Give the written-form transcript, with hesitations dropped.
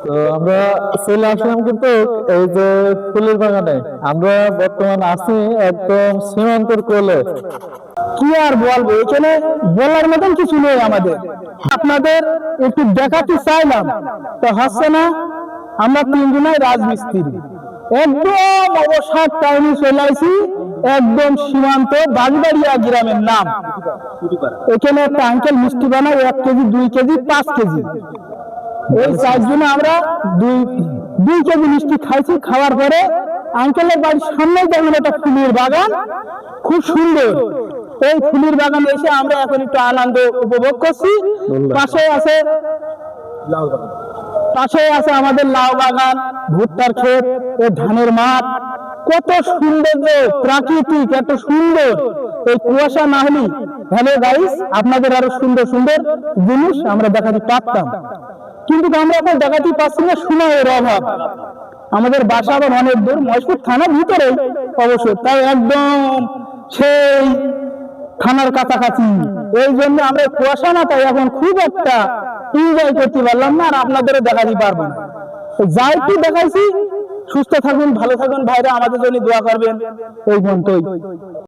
তো আমরা চলে আসলাম কিন্তু এই যে ফুলের বাগানে। আমরা বর্তমান আছি একদম সীমান্তের কোলে। কি আর বলবো, এখানে বলার মতন কিছু নেই আমাদের। আপনাদের একটু দেখাতে চাইলাম, তো হচ্ছে না। আমরা তিনজনাই রাজমিস্ত্রি, একদম অবসর টাইমে চলে আসি, একদম সীমান্ত বাগবাড়িয়া গ্রামের নাম। এখানে একটা আঙ্কেল মিষ্টি বানায় 1 কেজি, 2 কেজি, 5 কেজি। এই 4 জনে আমরা দুই কেজি মিষ্টি খাইছি। খাওয়ার পরে আঙ্কেলের বাড়ির সামনে দেখুন একটা ফুলের বাগান, খুব সুন্দর। এই ফুলের বাগানে এসে আমরা এখন একটু আনন্দ উপভোগ করছি। পাশে আছে আমাদের লাউ বাগান, ভুট্টার ক্ষেত, ধানের মাঠ। কত সুন্দর, প্রাকৃতিক, এত সুন্দর। এই কুয়াশা না হলে, হ্যালো গাইস, আপনাদের আরো সুন্দর সুন্দর জিনিস আমরা দেখাতে পারতাম, কিন্তু আমরা এখন দেখাতে পাচ্ছি না, সময়ের অভাব। আমাদের বাসা আবার অনেক দূর, মহেশপুর থানার ভিতরে অবশ্য, তাই একদম সেই থানার কাছাকাছি। এই জন্য আমরা কুয়াশা না, তাই এখন খুব একটা এনজয় করতে পারলাম না, আর আপনাদেরও দেখাতে পারবো না। যা একটু দেখাইছি। সুস্থ থাকুন, ভালো থাকুন ভাইরা, আমাদের জন্য দোয়া করবেন। এই পর্যন্তই।